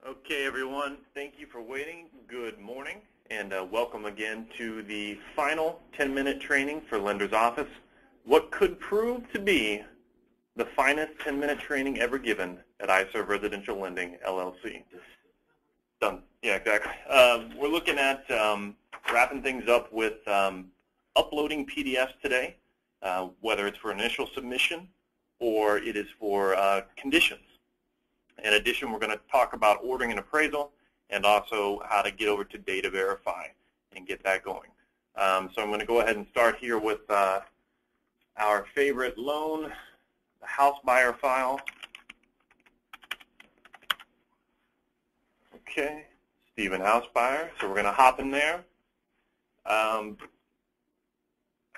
Okay, everyone, thank you for waiting. Good morning, and welcome again to the final 10-minute training for Lender's Office. What could prove to be the finest 10-minute training ever given at iServe Residential Lending, LLC. Done. Yeah, exactly. We're looking at wrapping things up with uploading PDFs today, whether it's for initial submission or it is for conditions. In addition, we're going to talk about ordering an appraisal and also how to get over to Dataverify and get that going. So I'm going to go ahead and start here with our favorite loan, the house buyer file. Okay, Stephen House Buyer. So we're going to hop in there. I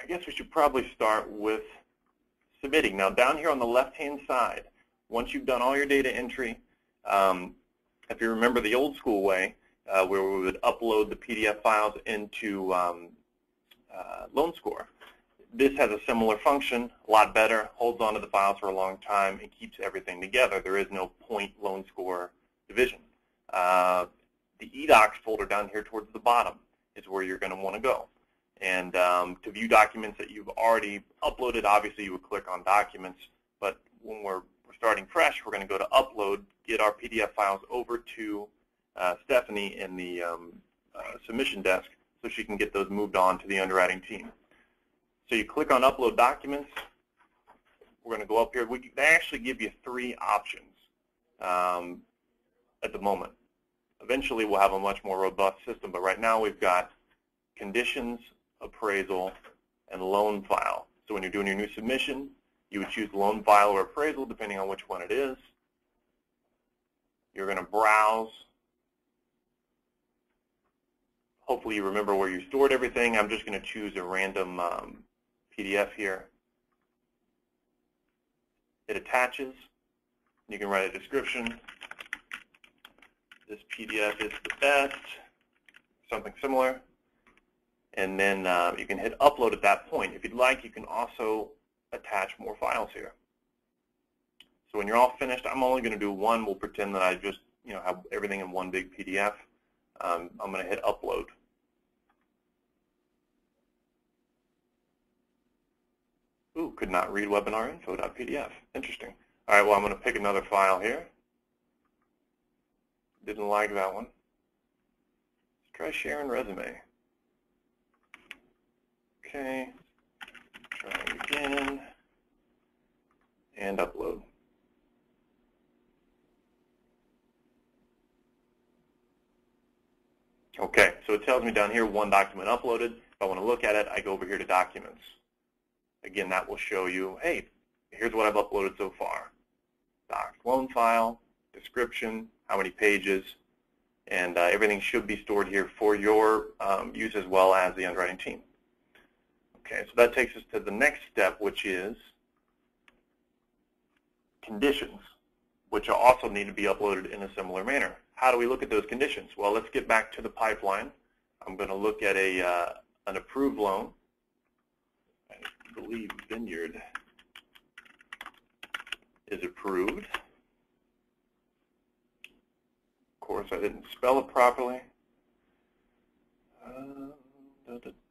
guess we should probably start with submitting. Now, down here on the left-hand side, once you've done all your data entry, if you remember the old school way, where we would upload the PDF files into Loan Score, this has a similar function, a lot better, holds onto the files for a long time, and keeps everything together. There is no point Loan Score division. The eDocs folder down here towards the bottom is where you're going to want to go. And to view documents that you've already uploaded, obviously you would click on Documents, but when we're starting fresh, we're going to go to Upload, get our PDF files over to Stephanie in the submission desk so she can get those moved on to the underwriting team. So you click on Upload Documents. We're going to go up here. They actually give you 3 options at the moment. Eventually, we'll have a much more robust system, but right now we've got Conditions, Appraisal, and Loan File. So when you're doing your new submission, you would choose Loan File or Appraisal, depending on which one it is. You're going to browse. Hopefully you remember where you stored everything. I'm just going to choose a random PDF here. It attaches. You can write a description. This PDF is the best, something similar. And then you can hit Upload at that point. If you'd like, you can also attach more files here. So when you're all finished, I'm only going to do one. We'll pretend that I just have everything in one big PDF. I'm going to hit Upload. Ooh, could not read webinarinfo.pdf. Interesting. All right, well, I'm going to pick another file here. Didn't like that one. Let's try sharing resume. Okay, try it again, and upload. Okay, so it tells me down here one document uploaded. If I want to look at it, I go over here to Documents. Again, that will show you, hey, here's what I've uploaded so far. Docs, loan file, description, how many pages, and everything should be stored here for your use as well as the underwriting team. Okay, so that takes us to the next step, which is conditions, which also need to be uploaded in a similar manner. How do we look at those conditions? Well, let's get back to the pipeline. I'm going to look at an approved loan. I believe Vineyard is approved. Of course, I didn't spell it properly.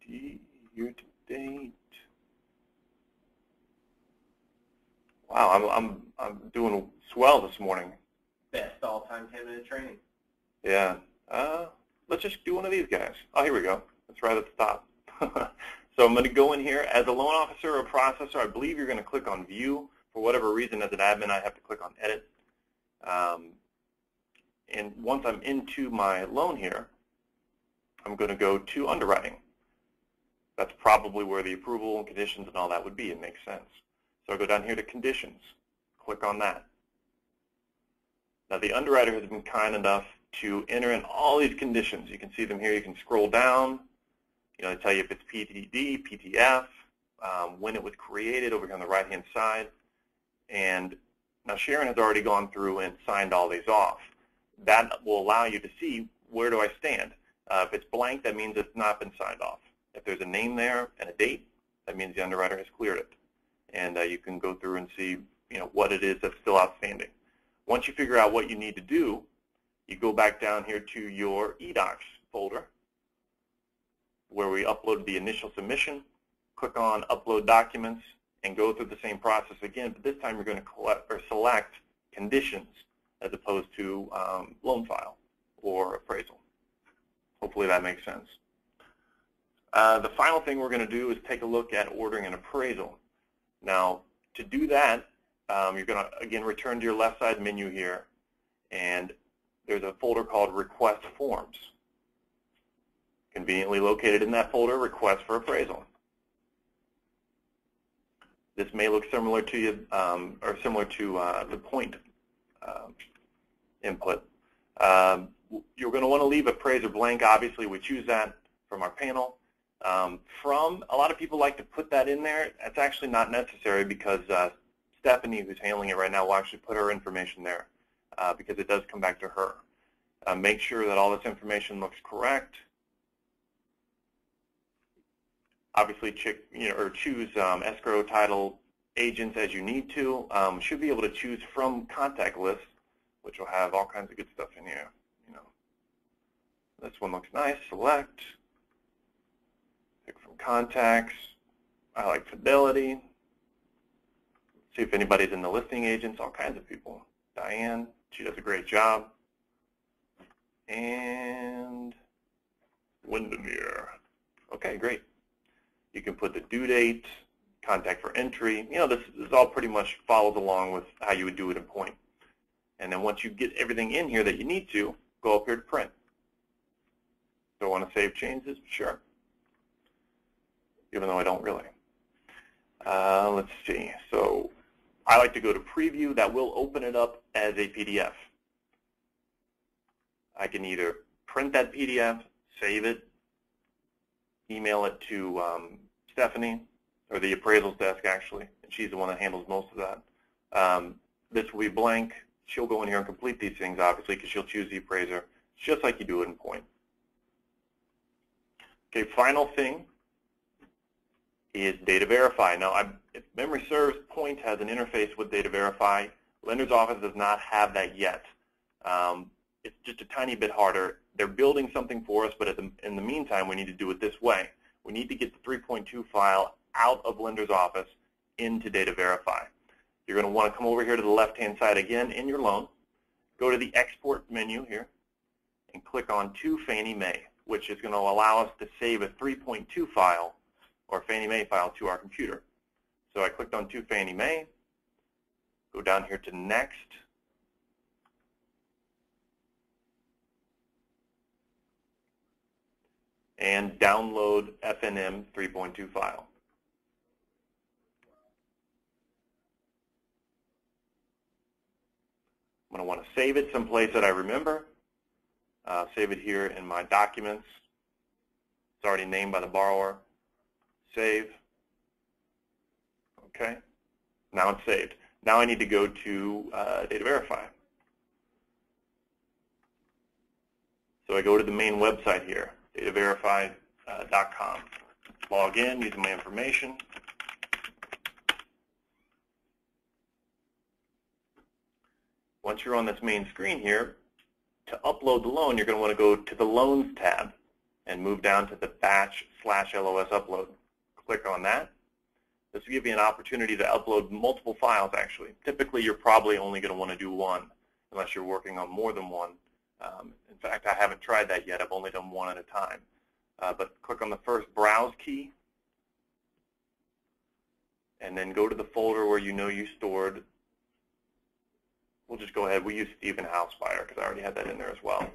Year to date. Wow, I'm doing swell this morning. Best all-time 10-minute training. Yeah. Let's just do one of these guys. Oh, here we go. That's right at the top. So I'm going to go in here as a loan officer or processor. I believe you're going to click on View. For whatever reason, as an admin, I have to click on Edit. And once I'm into my loan here, I'm going to go to Underwriting. That's probably where the approval and conditions and all that would be. It makes sense. So I go down here to Conditions. Click on that. Now the underwriter has been kind enough to enter in all these conditions. You can see them here. You can scroll down. They tell you if it's PTD, PTF, when it was created over here on the right-hand side. And now Sharon has already gone through and signed all these off. That will allow you to see where do I stand. If it's blank, that means it's not been signed off. If there's a name there and a date, that means the underwriter has cleared it. And you can go through and see what it is that's still outstanding. Once you figure out what you need to do, you go back down here to your eDocs folder where we uploaded the initial submission, click on Upload Documents, and go through the same process again, but this time you're going to select conditions as opposed to loan file or appraisal. Hopefully that makes sense. The final thing we're going to do is take a look at ordering an appraisal. Now, to do that, you're going to, again, return to your left side menu here, and there's a folder called Request Forms. Conveniently located in that folder, Request for Appraisal. This may look similar to you, or similar to the point input. You're going to want to leave appraiser blank. Obviously, we choose that from our panel. A lot of people like to put that in there. That's actually not necessary because Stephanie, who's handling it right now, will actually put her information there because it does come back to her. Make sure that all this information looks correct. Obviously, choose escrow title agents as you need to. Should be able to choose from contact list, which will have all kinds of good stuff in here. This one looks nice. Select. Pick from contacts. I like Fidelity. See if anybody's in the listing agents. All kinds of people. Diane, she does a great job. And Windermere. Okay, great. You can put the due date, contact for entry. This all pretty much follows along with how you would do it in Point. And then once you get everything in here that you need to, go up here to print. Do I want to save changes? Sure. Even though I don't really. Let's see. So I like to go to preview. That will open it up as a PDF. I can either print that PDF, save it, email it to Stephanie, or the appraisals desk actually, and she's the one that handles most of that. This will be blank. She'll go in here and complete these things, obviously, because she'll choose the appraiser, just like you do it in Point. Okay, final thing is Dataverify. Now, if memory serves, Point has an interface with Dataverify. Lender's Office does not have that yet. It's just a tiny bit harder. They're building something for us, but in the meantime, we need to do it this way. We need to get the 3.2 file out of Lender's Office into Dataverify. You're going to want to come over here to the left-hand side again in your loan, go to the Export menu here, and click on To Fannie Mae, which is going to allow us to save a 3.2 file or Fannie Mae file to our computer. So I clicked on To Fannie Mae, go down here to Next, and download FNM 3.2 file. I'm going to want to save it someplace that I remember. Save it here in my documents. It's already named by the borrower. Save. Okay. Now it's saved. Now I need to go to Dataverify. So I go to the main website here, dataverify.com. Log in using my information. Once you're on this main screen here, to upload the loan, you're going to want to go to the Loans tab and move down to the Batch/LOS upload. Click on that. This will give you an opportunity to upload multiple files, actually. Typically, you're probably only going to want to do one unless you're working on more than one. In fact, I haven't tried that yet. I've only done one at a time. But click on the first Browse key, and then go to the folder where you know you stored. We'll just go ahead. We use Stephen Housebuyer because I already had that in there as well. It's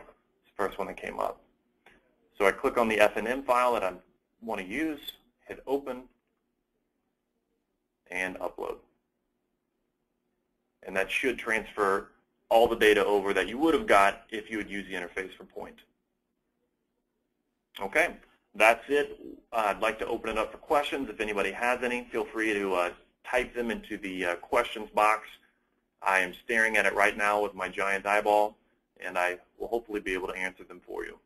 the first one that came up. So I click on the FNM file that I want to use, hit Open, and Upload. And that should transfer all the data over that you would have got if you had used the interface for Point. Okay, that's it. I'd like to open it up for questions. If anybody has any, feel free to type them into the questions box. I am staring at it right now with my giant eyeball, and I will hopefully be able to answer them for you.